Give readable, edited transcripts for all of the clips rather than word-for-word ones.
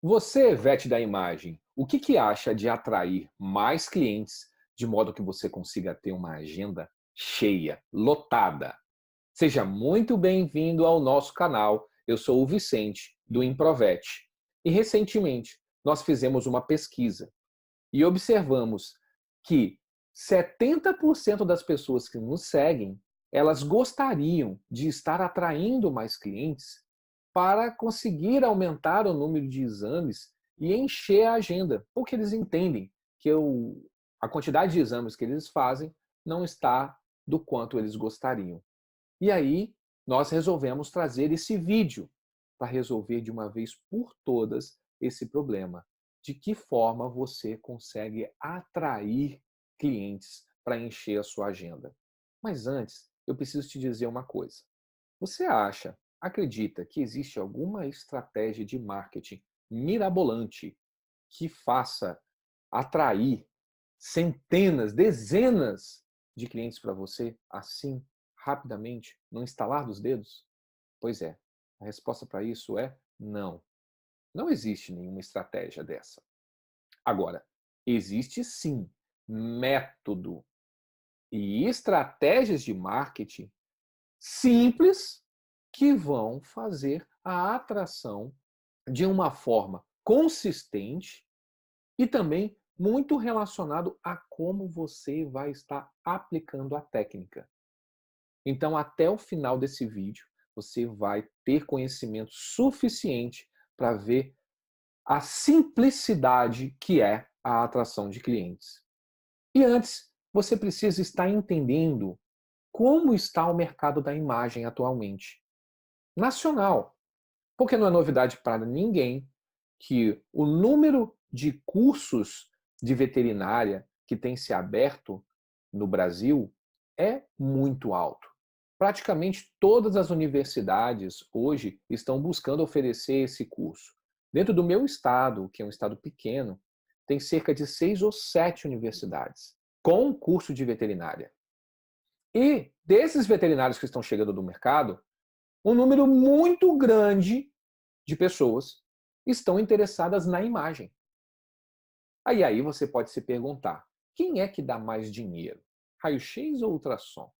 Você, vet da imagem, o que acha de atrair mais clientes de modo que você consiga ter uma agenda cheia, lotada? Seja muito bem-vindo ao nosso canal. Eu sou o Vicente, do Improvet. E recentemente nós fizemos uma pesquisa e observamos que 70% das pessoas que nos seguem, elas gostariam de estar atraindo mais clientes para conseguir aumentar o número de exames e encher a agenda, porque eles entendem que a quantidade de exames que eles fazem não está do quanto eles gostariam. E aí, nós resolvemos trazer esse vídeo para resolver de uma vez por todas esse problema. De que forma você consegue atrair clientes para encher a sua agenda? Mas antes, eu preciso te dizer uma coisa. Você acredita que existe alguma estratégia de marketing mirabolante que faça atrair centenas, dezenas de clientes para você assim, rapidamente, no instalar dos dedos? Pois é, a resposta para isso é não. Não existe nenhuma estratégia dessa. Agora, existe sim método e estratégias de marketing simples que vão fazer a atração de uma forma consistente e também muito relacionado a como você vai estar aplicando a técnica. Então, até o final desse vídeo, você vai ter conhecimento suficiente para ver a simplicidade que é a atração de clientes. E antes, você precisa estar entendendo como está o mercado da imagem atualmente. Nacional. Porque não é novidade para ninguém que o número de cursos de veterinária que tem se aberto no Brasil é muito alto. Praticamente todas as universidades hoje estão buscando oferecer esse curso. Dentro do meu estado, que é um estado pequeno, tem cerca de 6 ou 7 universidades com curso de veterinária. E desses veterinários que estão chegando no mercado, um número muito grande de pessoas estão interessadas na imagem. Aí você pode se perguntar, quem é que dá mais dinheiro? Raio-X ou ultrassom?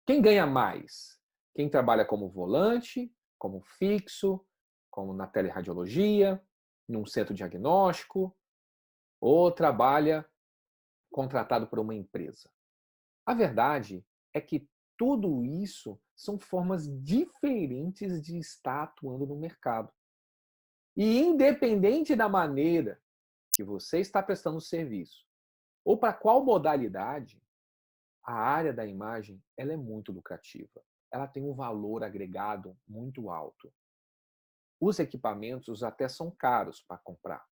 Quem ganha mais? Quem trabalha como volante, como fixo, como na teleradiologia, num centro diagnóstico, ou trabalha contratado por uma empresa? A verdade é que tudo isso são formas diferentes de estar atuando no mercado. E independente da maneira que você está prestando o serviço, ou para qual modalidade, a área da imagem ela é muito lucrativa. Ela tem um valor agregado muito alto. Os equipamentos até são caros para comprar,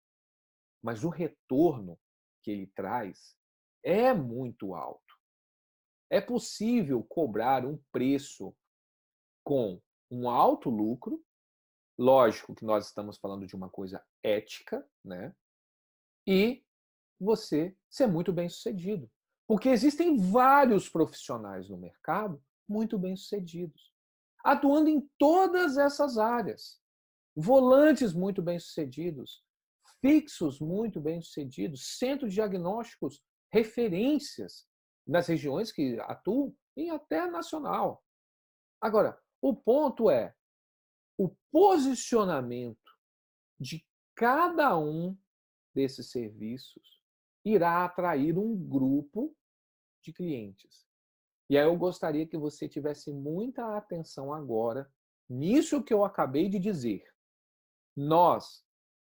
mas o retorno que ele traz é muito alto. É possível cobrar um preço com um alto lucro. Lógico que nós estamos falando de uma coisa ética, né? E você ser muito bem-sucedido. Porque existem vários profissionais no mercado muito bem-sucedidos, atuando em todas essas áreas. Volantes muito bem-sucedidos, fixos muito bem-sucedidos, centros diagnósticos, referências nas regiões que atuam e até nacional. Agora, o ponto é o posicionamento de cada um desses serviços irá atrair um grupo de clientes. E aí eu gostaria que você tivesse muita atenção agora nisso que eu acabei de dizer. Nós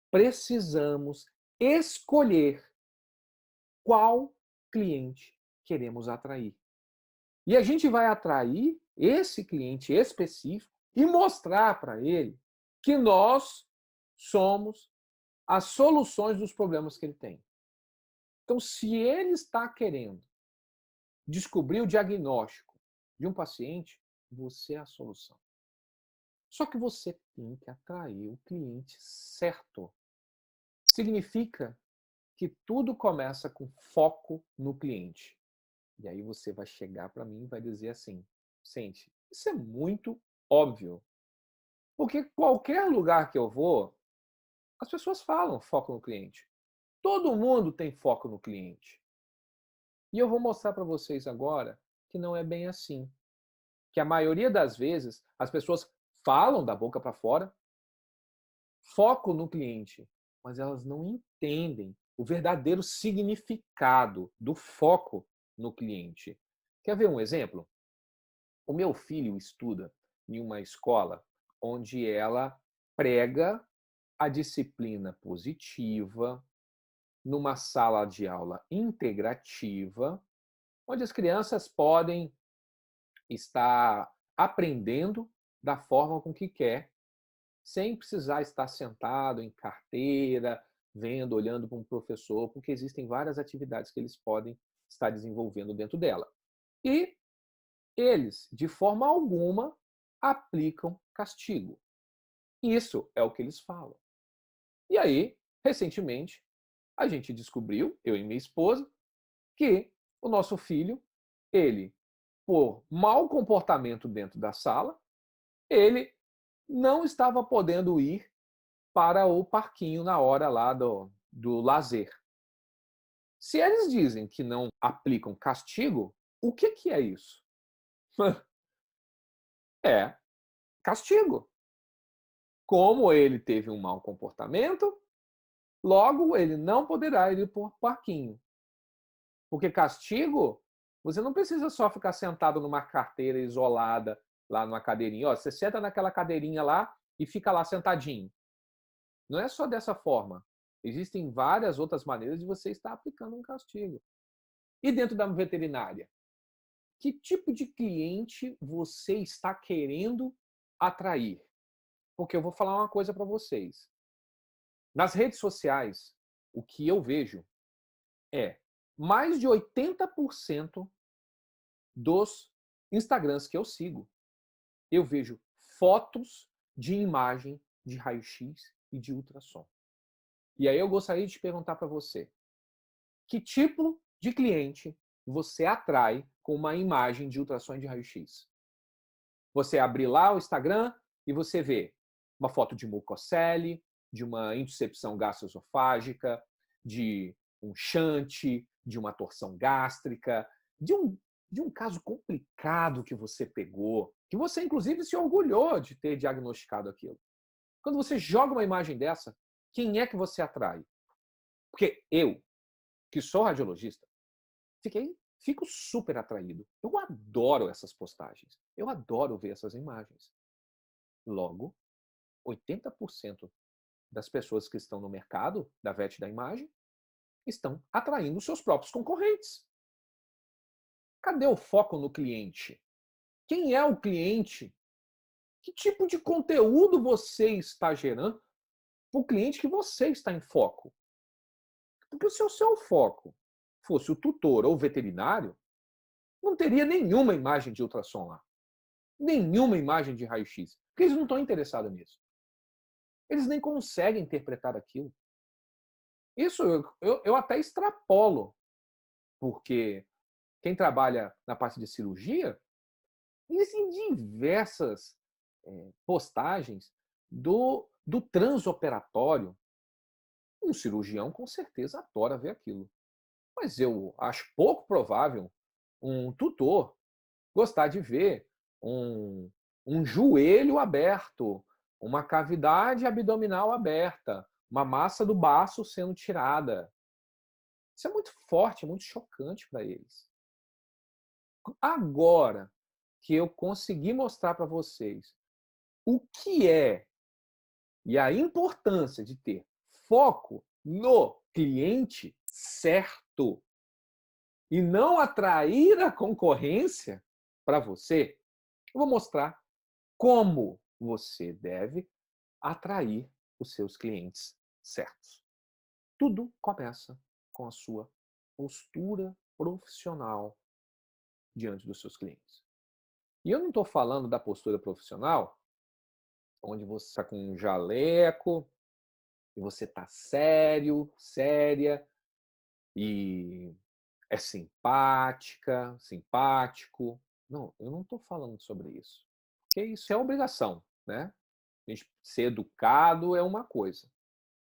precisamos escolher qual cliente queremos atrair. E a gente vai atrair esse cliente específico e mostrar para ele que nós somos as soluções dos problemas que ele tem. Então, se ele está querendo descobrir o diagnóstico de um paciente, você é a solução. Só que você tem que atrair o cliente certo. Significa que tudo começa com foco no cliente. E aí você vai chegar para mim e vai dizer assim: Sente, isso é muito óbvio. Porque qualquer lugar que eu vou, As pessoas falam foco no cliente. Todo mundo tem foco no cliente. E eu vou mostrar para vocês agora que não é bem assim. Que a maioria das vezes as pessoas falam da boca para fora, foco no cliente, mas elas não entendem o verdadeiro significado do foco no cliente. Quer ver um exemplo? O meu filho estuda em uma escola onde ela prega a disciplina positiva, numa sala de aula integrativa, onde as crianças podem estar aprendendo da forma com que quer, sem precisar estar sentado em carteira, vendo, olhando para um professor, porque existem várias atividades que eles podem estar desenvolvendo dentro dela. E eles, de forma alguma, aplicam castigo. Isso é o que eles falam. E aí, recentemente, a gente descobriu, eu e minha esposa, que o nosso filho, ele, por mau comportamento dentro da sala, ele não estava podendo ir para o parquinho na hora lá do lazer. Se eles dizem que não aplicam castigo, o que que é isso? É castigo. Como ele teve um mau comportamento, logo ele não poderá ir para o parquinho. Porque castigo, você não precisa só ficar sentado numa carteira isolada, lá numa cadeirinha. Ó, você senta naquela cadeirinha lá e fica lá sentadinho. Não é só dessa forma. Existem várias outras maneiras de você estar aplicando um castigo. E dentro da veterinária? Que tipo de cliente você está querendo atrair? Porque eu vou falar uma coisa para vocês. Nas redes sociais, o que eu vejo é mais de 80% dos Instagrams que eu sigo, eu vejo fotos de imagem de raio-x e de ultrassom. E aí eu gostaria de te perguntar para você, que tipo de cliente você atrai com uma imagem de ultrassom e de raio-x? Você abre lá o Instagram e você vê uma foto de mucocele, de uma intuscepção gastroesofágica, de um shunt, de uma torção gástrica, de um, de um caso complicado que você pegou, que você inclusive se orgulhou de ter diagnosticado aquilo. Quando você joga uma imagem dessa, quem é que você atrai? Porque eu, que sou radiologista, fico super atraído. Eu adoro essas postagens. Eu adoro ver essas imagens. Logo, 80% das pessoas que estão no mercado da VET da imagem estão atraindo seus próprios concorrentes. Cadê o foco no cliente? Quem é o cliente? Que tipo de conteúdo você está gerando para o cliente que você está em foco? Porque se o seu foco fosse o tutor ou o veterinário, não teria nenhuma imagem de ultrassom lá. Nenhuma imagem de raio-x. Porque eles não estão interessados nisso. Eles nem conseguem interpretar aquilo. Isso eu até extrapolo, porque quem trabalha na parte de cirurgia, existem diversas postagens do transoperatório. Um cirurgião com certeza adora ver aquilo. Mas eu acho pouco provável um tutor gostar de ver um, um joelho aberto, uma cavidade abdominal aberta, uma massa do baço sendo tirada. Isso é muito forte, é muito chocante para eles. Agora que eu consegui mostrar para vocês o que é e a importância de ter foco no cliente certo e não atrair a concorrência para você, eu vou mostrar como você deve atrair os seus clientes certos. Tudo começa com a sua postura profissional diante dos seus clientes. E eu não estou falando da postura profissional onde você está com um jaleco e você está sério, séria e é simpática, simpático. Não, eu não estou falando sobre isso. Porque isso é obrigação, né? A gente ser educado é uma coisa.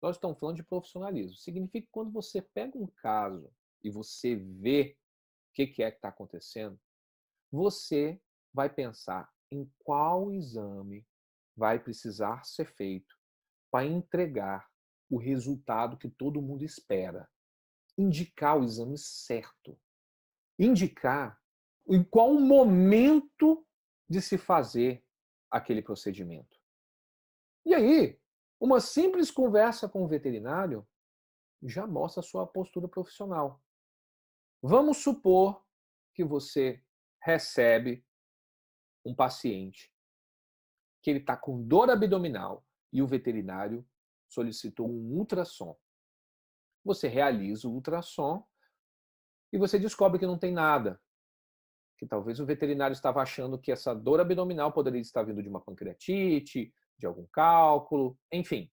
Nós estamos falando de profissionalismo. Significa que quando você pega um caso e você vê o que é que está acontecendo, você vai pensar em qual exame vai precisar ser feito para entregar o resultado que todo mundo espera. Indicar o exame certo. Indicar em qual momento de se fazer aquele procedimento. E aí, uma simples conversa com o veterinário já mostra a sua postura profissional. Vamos supor que você recebe um paciente que ele está com dor abdominal e o veterinário solicitou um ultrassom. Você realiza o ultrassom e você descobre que não tem nada, que talvez o veterinário estava achando que essa dor abdominal poderia estar vindo de uma pancreatite, de algum cálculo, enfim.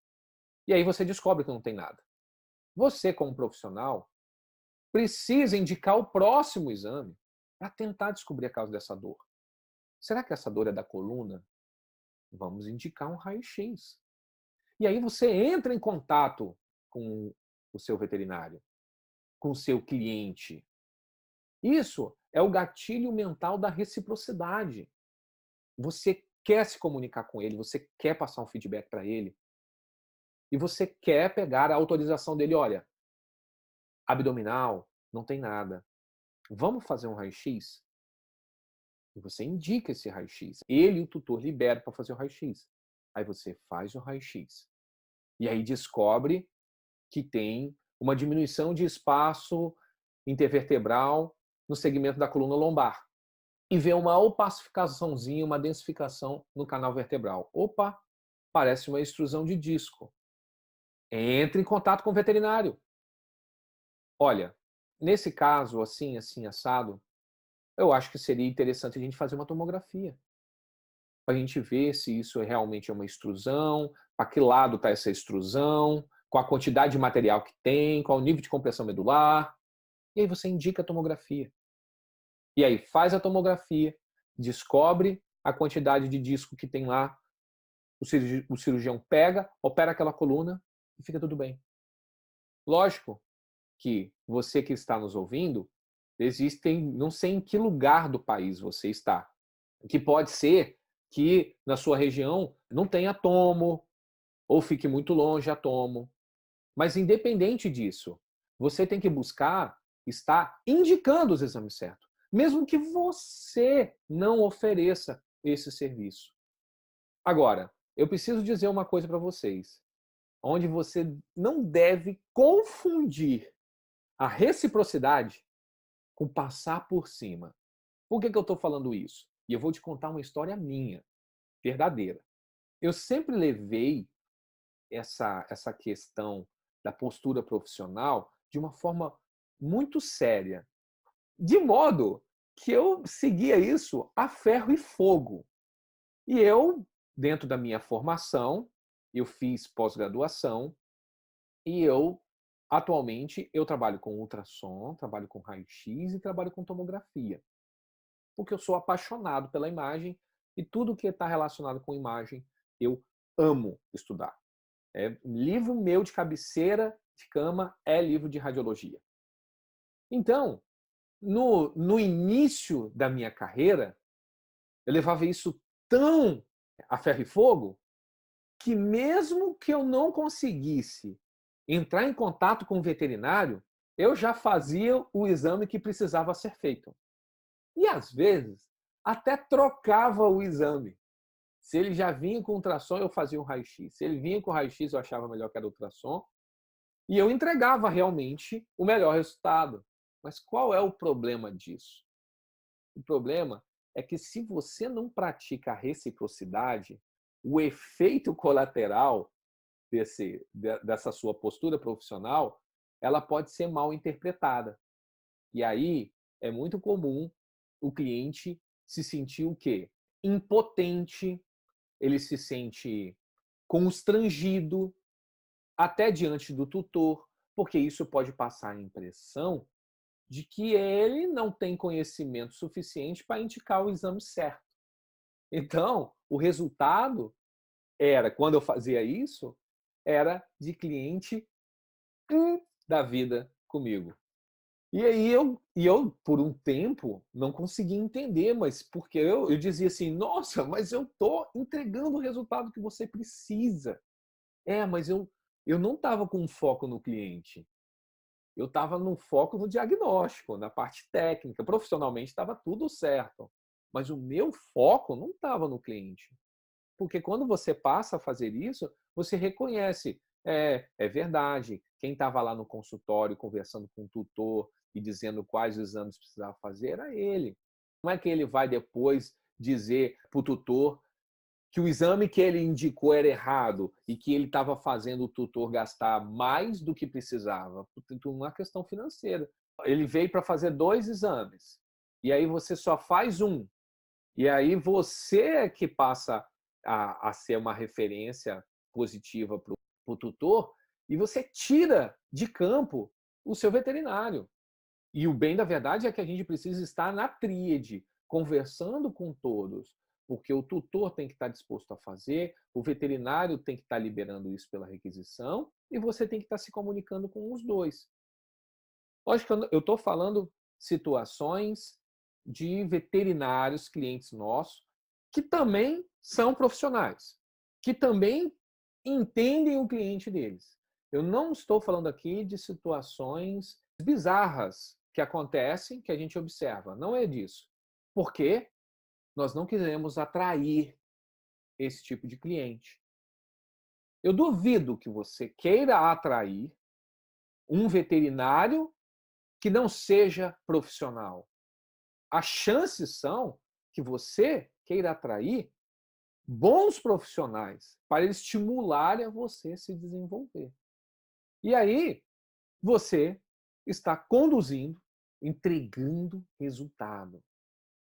E aí você descobre que não tem nada. Você, como profissional, precisa indicar o próximo exame para tentar descobrir a causa dessa dor. Será que essa dor é da coluna? Vamos indicar um raio-x. E aí você entra em contato com o seu veterinário, com o seu cliente. Isso é o gatilho mental da reciprocidade. Você quer se comunicar com ele, você quer passar um feedback para ele, e você quer pegar a autorização dele. Olha, abdominal, não tem nada. Vamos fazer um raio-x? E você indica esse raio-x. Ele e o tutor liberam para fazer o raio-x. Aí você faz o raio-x. E aí descobre que tem uma diminuição de espaço intervertebral no segmento da coluna lombar. E vê uma opacificaçãozinha, uma densificação no canal vertebral. Opa, parece uma extrusão de disco. Entre em contato com o veterinário. Olha, nesse caso, assim, assim, assado, eu acho que seria interessante a gente fazer uma tomografia. Para a gente ver se isso realmente é uma extrusão, para que lado está essa extrusão, qual a quantidade de material que tem, qual o nível de compressão medular. E aí você indica a tomografia. E aí faz a tomografia, descobre a quantidade de disco que tem lá, o cirurgião pega, opera aquela coluna e fica tudo bem. Lógico que você que está nos ouvindo, existem, não sei em que lugar do país você está, que pode ser que na sua região não tenha tomo, ou fique muito longe a tomo. Mas independente disso, você tem que buscar estar indicando os exames certos, mesmo que você não ofereça esse serviço. Agora, eu preciso dizer uma coisa para vocês, onde você não deve confundir a reciprocidade com passar por cima. Por que eu estou falando isso? E eu vou te contar uma história minha, verdadeira. Eu sempre levei essa questão da postura profissional de uma forma muito séria, de modo que eu seguia isso a ferro e fogo. E eu, dentro da minha formação, eu fiz pós-graduação e atualmente, eu trabalho com ultrassom, trabalho com raio-x e trabalho com tomografia. Porque eu sou apaixonado pela imagem e tudo que está relacionado com imagem eu amo estudar. Livro meu de cabeceira de cama é livro de radiologia. Então, no início da minha carreira, eu levava isso tão a ferro e fogo que mesmo que eu não conseguisse entrar em contato com o veterinário, eu já fazia o exame que precisava ser feito. E às vezes até trocava o exame. Se ele já vinha com ultrassom, eu fazia um raio-x. Se ele vinha com raio-x, eu achava melhor que era ultrassom. E eu entregava realmente o melhor resultado. Mas qual é o problema disso? O problema é que se você não pratica a reciprocidade, o efeito colateral dessa sua postura profissional, ela pode ser mal interpretada. E aí é muito comum o cliente se sentir o quê? Impotente, ele se sente constrangido, até diante do tutor, porque isso pode passar a impressão de que ele não tem conhecimento suficiente para indicar o exame certo. Então, o resultado era, quando eu fazia isso, era de cliente da vida comigo. E aí eu, por um tempo, não conseguia entender, mas porque eu dizia assim: "Nossa, mas eu tô entregando o resultado que você precisa". É, mas eu não estava com foco no cliente. Eu estava no foco no diagnóstico, na parte técnica. Profissionalmente estava tudo certo, mas o meu foco não estava no cliente. Porque quando você passa a fazer isso, você reconhece, é verdade, quem estava lá no consultório conversando com o tutor e dizendo quais exames precisava fazer era ele. Não é que ele vai depois dizer para o tutor que o exame que ele indicou era errado e que ele estava fazendo o tutor gastar mais do que precisava, por uma questão financeira. Ele veio para fazer 2 exames, e aí você só faz um, e aí você é que passa a ser uma referência positiva para o tutor, e você tira de campo o seu veterinário. E o bem da verdade é que a gente precisa estar na tríade, conversando com todos, porque o tutor tem que estar disposto a fazer, o veterinário tem que estar liberando isso pela requisição e você tem que estar se comunicando com os dois. Lógico que eu estou falando situações de veterinários, clientes nossos, que também são profissionais, que também entendem o cliente deles. Eu não estou falando aqui de situações bizarras que acontecem, que a gente observa. Não é disso. Porque nós não queremos atrair esse tipo de cliente. Eu duvido que você queira atrair um veterinário que não seja profissional. As chances são que você queira atrair bons profissionais para eles estimularem a você se desenvolver. E aí, você está conduzindo, entregando resultado,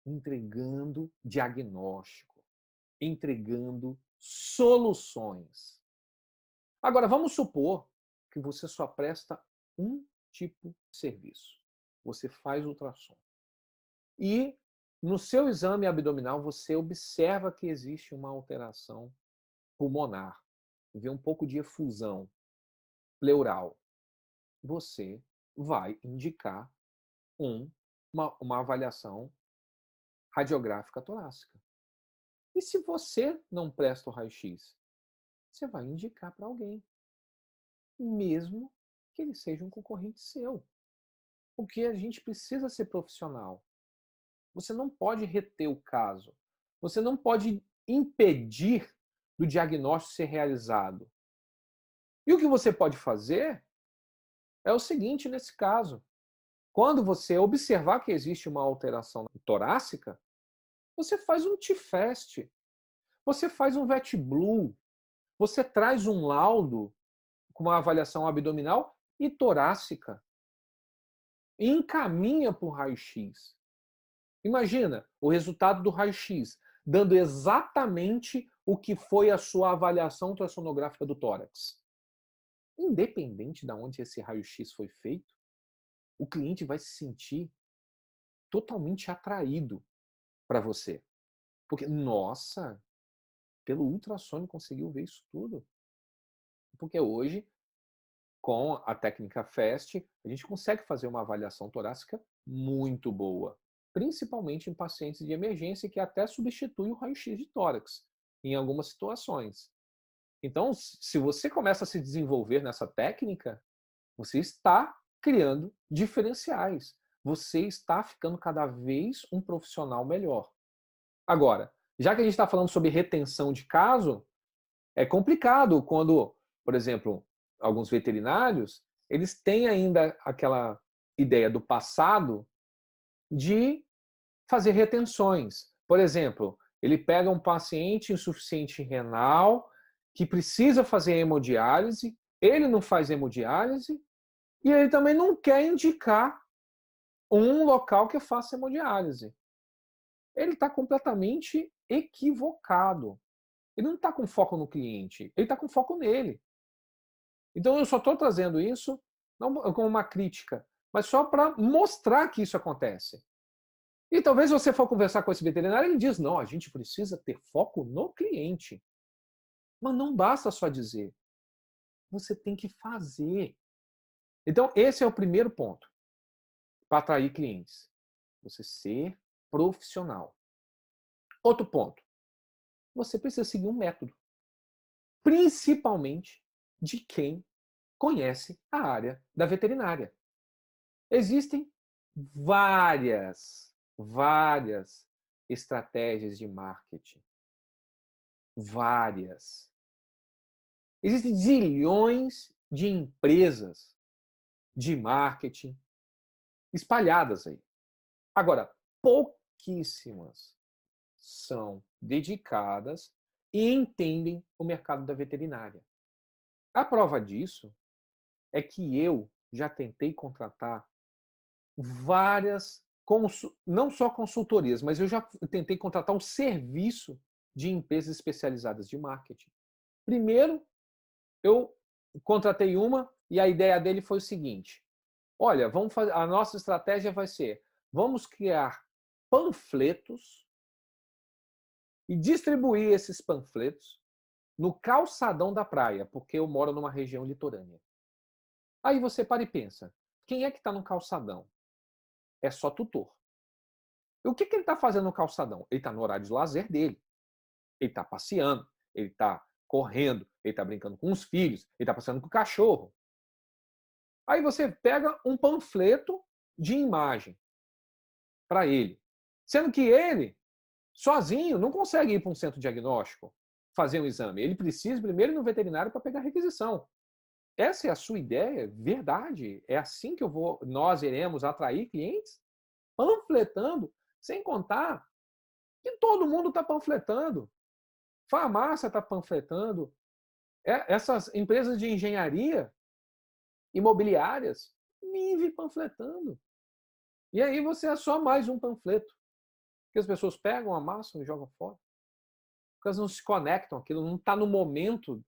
entregando diagnóstico, entregando soluções. Agora, vamos supor que você só presta um tipo de serviço. Você faz ultrassom. E no seu exame abdominal você observa que existe uma alteração pulmonar, vê um pouco de efusão pleural. Você vai indicar uma avaliação radiográfica torácica. E se você não presta o raio-x, você vai indicar para alguém, mesmo que ele seja um concorrente seu. Porque a gente precisa ser profissional. Você não pode reter o caso. Você não pode impedir do diagnóstico ser realizado. E o que você pode fazer é o seguinte nesse caso. Quando você observar que existe uma alteração torácica, você faz um TFAST, você faz um VetBlue, você traz um laudo com uma avaliação abdominal e torácica e encaminha para o raio-x. Imagina o resultado do raio-x, dando exatamente o que foi a sua avaliação ultrassonográfica do tórax. Independente de onde esse raio-x foi feito, o cliente vai se sentir totalmente atraído para você. Porque, nossa, pelo ultrassom conseguiu ver isso tudo. Porque hoje, com a técnica FAST, a gente consegue fazer uma avaliação torácica muito boa, principalmente em pacientes de emergência que até substitui o raio-x de tórax em algumas situações. Então, se você começa a se desenvolver nessa técnica, você está criando diferenciais. Você está ficando cada vez um profissional melhor. Agora, já que a gente está falando sobre retenção de caso, é complicado quando, por exemplo, alguns veterinários, eles têm ainda aquela ideia do passado de fazer retenções. Por exemplo, ele pega um paciente insuficiente renal que precisa fazer hemodiálise, ele não faz hemodiálise e ele também não quer indicar um local que faça hemodiálise. Ele está completamente equivocado. Ele não está com foco no cliente, ele está com foco nele. Então eu só estou trazendo isso não como uma crítica, mas só para mostrar que isso acontece. E talvez você for conversar com esse veterinário, ele diz, não, a gente precisa ter foco no cliente. Mas não basta só dizer. Você tem que fazer. Então, esse é o primeiro ponto para atrair clientes. Você ser profissional. Outro ponto, você precisa seguir um método, principalmente de quem conhece a área da veterinária. Existem várias estratégias de marketing. Várias. Existem zilhões de empresas de marketing espalhadas aí. Agora, pouquíssimas são dedicadas e entendem o mercado da veterinária. A prova disso é que eu já tentei contratar várias, não só consultorias, mas eu já tentei contratar um serviço de empresas especializadas de marketing. Primeiro, eu contratei uma e a ideia dele foi o seguinte: olha, vamos fazer, a nossa estratégia vai ser, vamos criar panfletos e distribuir esses panfletos no calçadão da praia, porque eu moro numa região litorânea. Aí você para e pensa, quem é que está no calçadão? É só tutor. E o que ele está fazendo no calçadão? Ele está no horário de lazer dele. Ele está passeando, ele está correndo, ele está brincando com os filhos, ele está passeando com o cachorro. Aí você pega um panfleto de imagem para ele. Sendo que ele, sozinho, não consegue ir para um centro diagnóstico fazer um exame. Ele precisa primeiro ir no veterinário para pegar requisição. Essa é a sua ideia? Verdade? É assim que nós iremos atrair clientes? Panfletando, sem contar que todo mundo está panfletando. Farmácia está panfletando. Essas empresas de engenharia imobiliárias vivem panfletando. E aí você é só mais um panfleto. Que as pessoas pegam, amassam e jogam fora. Porque elas não se conectam, aquilo não está no momento,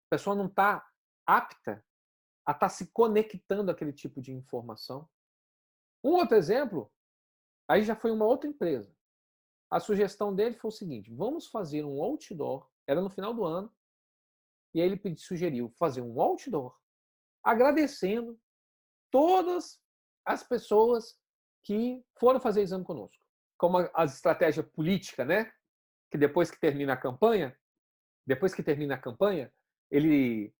a pessoa não está apta a estar se conectando àquele tipo de informação. Um outro exemplo, aí já foi uma outra empresa. A sugestão dele foi o seguinte: vamos fazer um outdoor, era no final do ano, e aí ele sugeriu fazer um outdoor agradecendo todas as pessoas que foram fazer exame conosco. Como a estratégia política, né? Que depois que termina a campanha, ele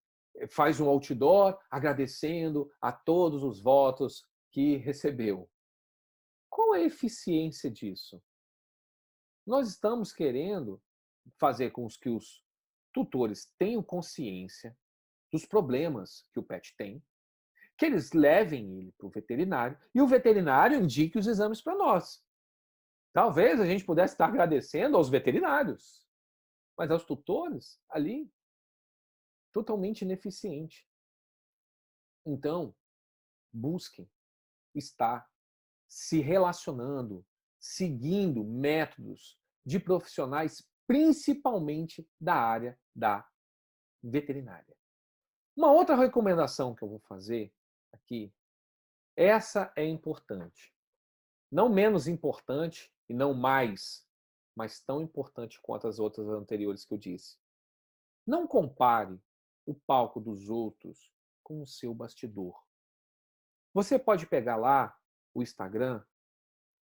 faz um outdoor agradecendo a todos os votos que recebeu. Qual é a eficiência disso? Nós estamos querendo fazer com que os tutores tenham consciência dos problemas que o pet tem, que eles levem ele para o veterinário e o veterinário indique os exames para nós. Talvez a gente pudesse estar agradecendo aos veterinários, mas aos tutores ali, totalmente ineficiente. Então, busquem estar se relacionando, seguindo métodos de profissionais, principalmente da área da veterinária. Uma outra recomendação que eu vou fazer aqui, essa é importante. Não menos importante e não mais, mas tão importante quanto as outras anteriores que eu disse. Não compare o palco dos outros com o seu bastidor. Você pode pegar lá o Instagram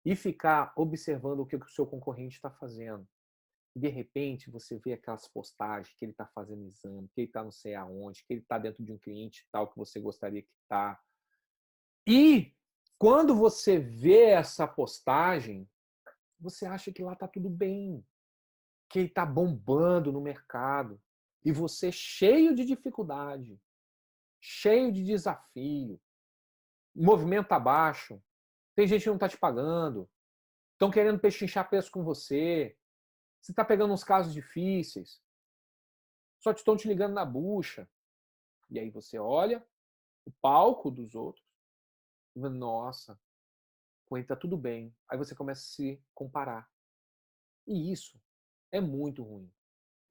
e ficar observando o que o seu concorrente está fazendo. De repente, você vê aquelas postagens que ele está fazendo exame, que ele está não sei aonde, que ele está dentro de um cliente tal que você gostaria que está. E quando você vê essa postagem, você acha que lá está tudo bem, que ele está bombando no mercado. E você cheio de dificuldade, cheio de desafio, movimento está baixo, tem gente que não está te pagando, estão querendo pechinchar preço com você, você está pegando uns casos difíceis, só estão te ligando na bucha. E aí você olha o palco dos outros e fala, nossa, com ele está tudo bem. Aí você começa a se comparar. E isso é muito ruim.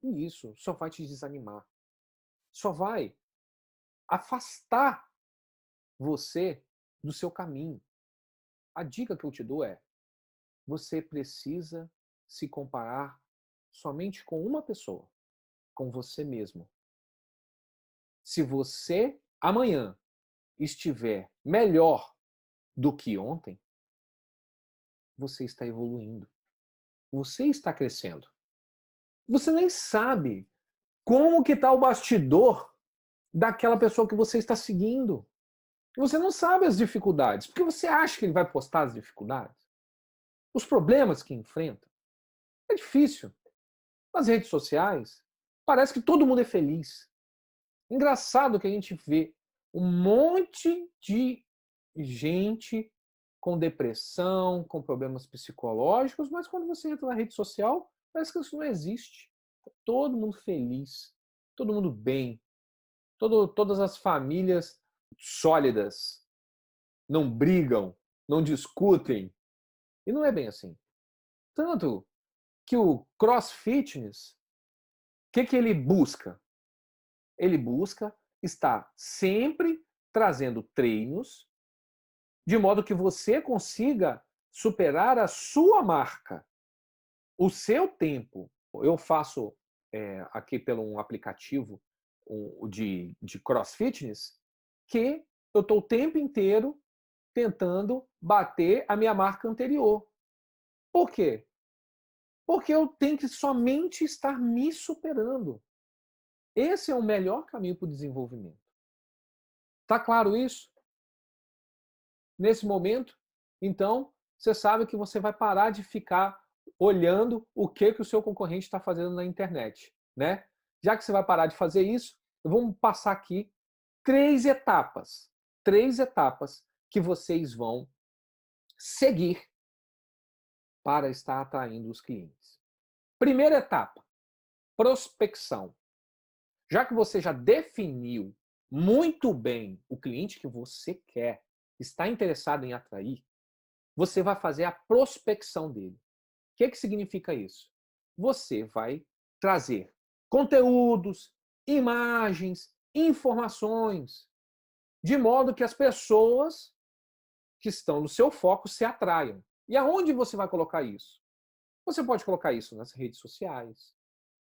E isso só vai te desanimar. Só vai afastar você do seu caminho. A dica que eu te dou é: você precisa se comparar somente com uma pessoa, com você mesmo. Se você amanhã estiver melhor do que ontem, você está evoluindo, você está crescendo. Você nem sabe como que está o bastidor daquela pessoa que você está seguindo. Você não sabe as dificuldades, porque você acha que ele vai postar as dificuldades, os problemas que enfrenta. É difícil. Nas redes sociais, parece que todo mundo é feliz. Engraçado que a gente vê um monte de gente com depressão, com problemas psicológicos, mas quando você entra na rede social, parece que isso não existe. Tá todo mundo feliz, todo mundo bem, todas as famílias sólidas, não brigam, não discutem. E não é bem assim. Tanto que o CrossFitness, o que ele busca? Ele busca estar sempre trazendo treinos de modo que você consiga superar a sua marca, o seu tempo. Eu faço aqui pelo um aplicativo de CrossFitness que eu estou o tempo inteiro tentando bater a minha marca anterior. Por quê? Porque eu tenho que somente estar me superando. Esse é o melhor caminho para o desenvolvimento. Tá claro isso? Nesse momento, então, você sabe que você vai parar de ficar olhando o que o seu concorrente está fazendo na internet, né? Já que você vai parar de fazer isso, vamos passar aqui três etapas que vocês vão seguir para estar atraindo os clientes. Primeira etapa, prospecção. Já que você já definiu muito bem o cliente que você quer, está interessado em atrair, você vai fazer a prospecção dele. O que significa isso? Você vai trazer conteúdos, imagens, informações, de modo que as pessoas que estão no seu foco se atraiam. E aonde você vai colocar isso? Você pode colocar isso nas redes sociais,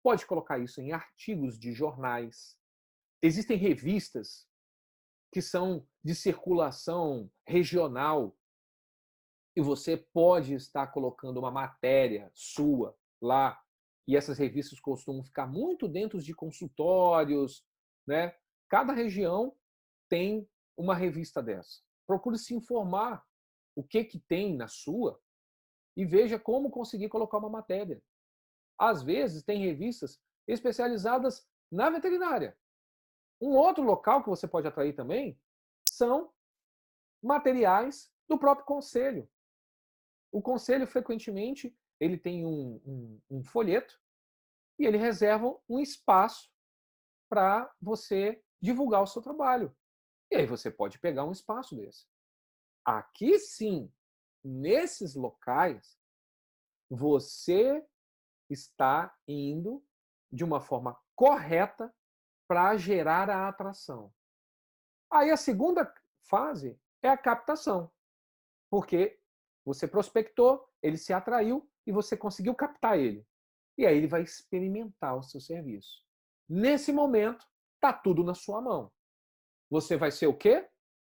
pode colocar isso em artigos de jornais. Existem revistas que são de circulação regional e você pode estar colocando uma matéria sua lá. E essas revistas costumam ficar muito dentro de consultórios, né? Cada região tem uma revista dessa. Procure se informar o que tem na sua e veja como conseguir colocar uma matéria. Às vezes tem revistas especializadas na veterinária. Um outro local que você pode atrair também são materiais do próprio conselho. O conselho, frequentemente, ele tem um folheto e ele reserva um espaço para você divulgar o seu trabalho. E aí você pode pegar um espaço desse. Aqui sim, nesses locais, você está indo de uma forma correta para gerar a atração. Aí a segunda fase é a captação, porque você prospectou, ele se atraiu e você conseguiu captar ele. E aí ele vai experimentar o seu serviço. Nesse momento, está tudo na sua mão. Você vai ser o quê?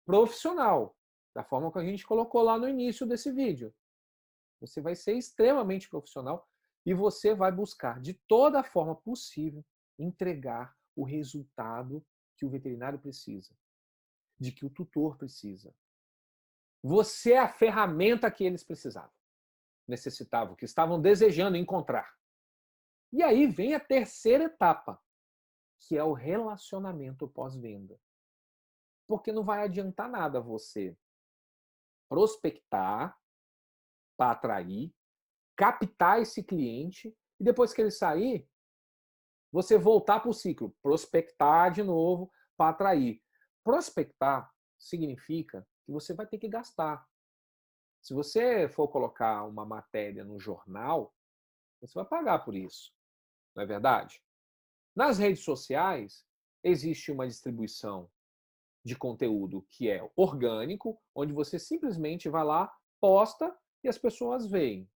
Profissional, da forma que a gente colocou lá no início desse vídeo. Você vai ser extremamente profissional e você vai buscar, de toda a forma possível, entregar o resultado que o veterinário precisa, de que o tutor precisa. Você é a ferramenta que eles necessitavam, que estavam desejando encontrar. E aí vem a terceira etapa, que é o relacionamento pós-venda. Porque não vai adiantar nada você prospectar para atrair, captar esse cliente e depois que ele sair, você voltar para o ciclo, prospectar de novo para atrair. Prospectar significa que você vai ter que gastar. Se você for colocar uma matéria no jornal, você vai pagar por isso, não é verdade? Nas redes sociais, existe uma distribuição de conteúdo que é orgânico, onde você simplesmente vai lá, posta e as pessoas veem.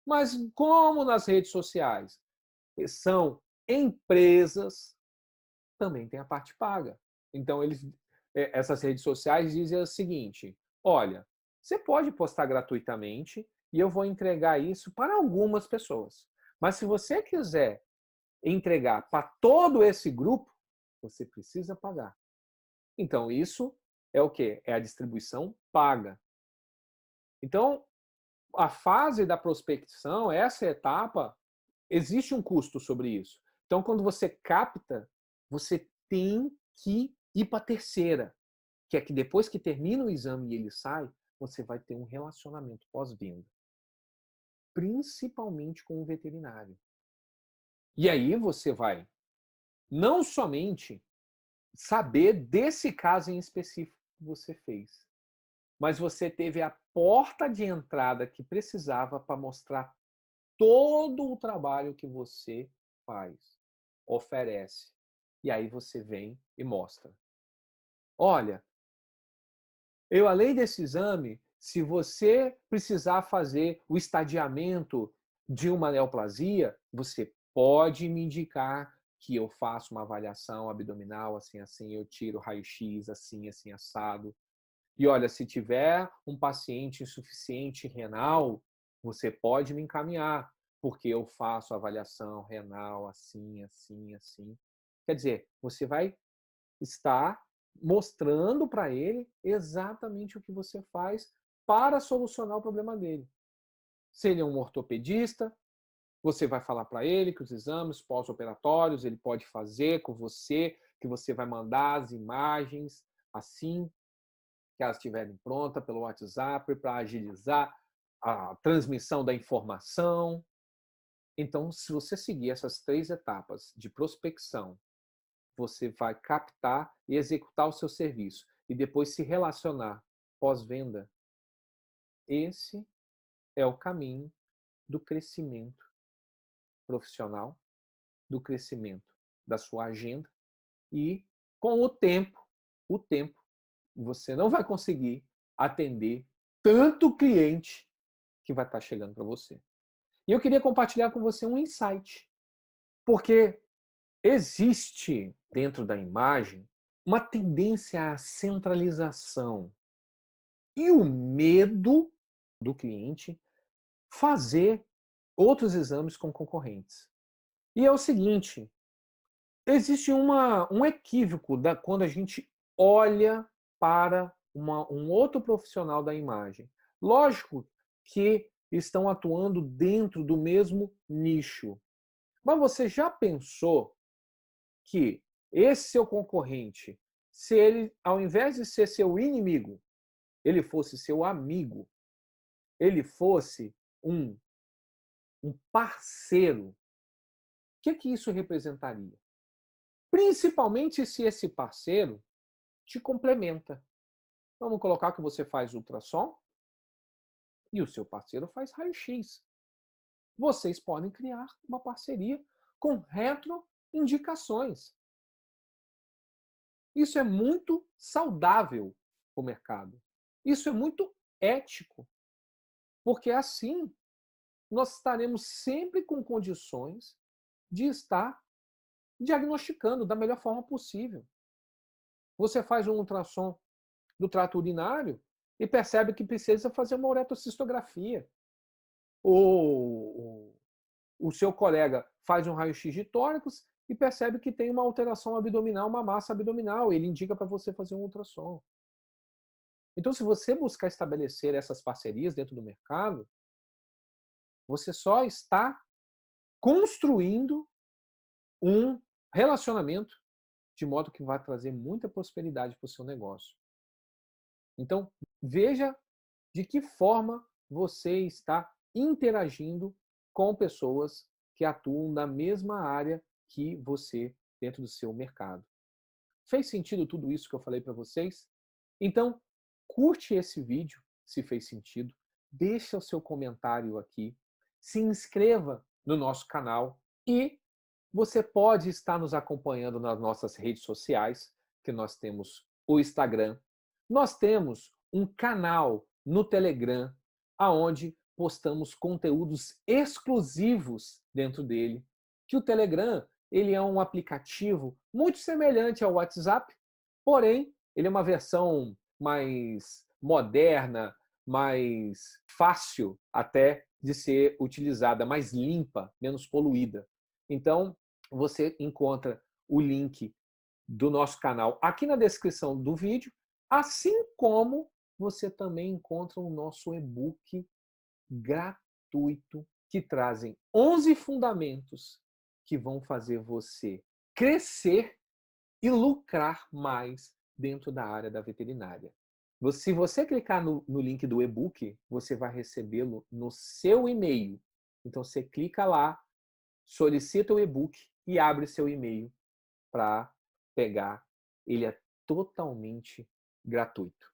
Mas como nas redes sociais são empresas, também tem a parte paga. Então, essas redes sociais dizem o seguinte: olha, você pode postar gratuitamente e eu vou entregar isso para algumas pessoas. Mas se você quiser entregar para todo esse grupo, você precisa pagar. Então, isso é o quê? É a distribuição paga. Então, a fase da prospecção, essa etapa, existe um custo sobre isso. Então, quando você capta, você tem que ir para a terceira, que é que depois que termina o exame e ele sai, você vai ter um relacionamento pós-venda, principalmente com o veterinário. E aí você vai não somente saber desse caso em específico que você fez, mas você teve a porta de entrada que precisava para mostrar todo o trabalho que você faz, oferece. E aí você vem e mostra. Olha, eu além desse exame, se você precisar fazer o estadiamento de uma neoplasia, você pode me indicar que eu faço uma avaliação abdominal assim, assim, eu tiro raio-x assim, assim, assado. E olha, se tiver um paciente insuficiente renal, você pode me encaminhar, porque eu faço avaliação renal assim, assim, assim. Quer dizer, você vai estar mostrando para ele exatamente o que você faz para solucionar o problema dele. Se ele é um ortopedista, você vai falar para ele que os exames pós-operatórios ele pode fazer com você, que você vai mandar as imagens assim que elas estiverem prontas pelo WhatsApp para agilizar a transmissão da informação. Então, se você seguir essas 3 etapas de prospecção, você vai captar e executar o seu serviço e depois se relacionar pós-venda, esse é o caminho do crescimento profissional, do crescimento da sua agenda e com o tempo, você não vai conseguir atender tanto cliente que vai estar chegando para você. E eu queria compartilhar com você um insight, porque existe dentro da imagem uma tendência à centralização e o medo do cliente fazer outros exames com concorrentes. E é o seguinte, existe um equívoco quando a gente olha para um outro profissional da imagem. Lógico que estão atuando dentro do mesmo nicho. Mas você já pensou que esse seu concorrente, se ele, ao invés de ser seu inimigo, ele fosse seu amigo, ele fosse um, um parceiro, o que isso representaria? Principalmente se esse parceiro te complementa. Vamos colocar que você faz ultrassom e o seu parceiro faz raio-x. Vocês podem criar uma parceria com retroindicações. Isso é muito saudável para o mercado. Isso é muito ético, porque assim nós estaremos sempre com condições de estar diagnosticando da melhor forma possível. Você faz um ultrassom do trato urinário e percebe que precisa fazer uma uretocistografia. O seu colega faz um raio-x de tórax e percebe que tem uma alteração abdominal, uma massa abdominal. Ele indica para você fazer um ultrassom. Então, se você buscar estabelecer essas parcerias dentro do mercado, você só está construindo um relacionamento de modo que vai trazer muita prosperidade para o seu negócio. Então, veja de que forma você está interagindo com pessoas que atuam na mesma área que você dentro do seu mercado. Fez sentido tudo isso que eu falei para vocês? Então, curte esse vídeo, se fez sentido, deixa o seu comentário aqui, se inscreva no nosso canal e você pode estar nos acompanhando nas nossas redes sociais, que nós temos o Instagram, nós temos um canal no Telegram, aonde postamos conteúdos exclusivos dentro dele, que o Telegram ele é um aplicativo muito semelhante ao WhatsApp, porém, ele é uma versão mais moderna, mais fácil até de ser utilizada, mais limpa, menos poluída. Então, você encontra o link do nosso canal aqui na descrição do vídeo, assim como você também encontra o nosso e-book gratuito que trazem 11 fundamentos que vão fazer você crescer e lucrar mais dentro da área da veterinária. Se você clicar no link do e-book, você vai recebê-lo no seu e-mail. Então você clica lá, solicita o e-book e abre seu e-mail para pegar. Ele é totalmente gratuito.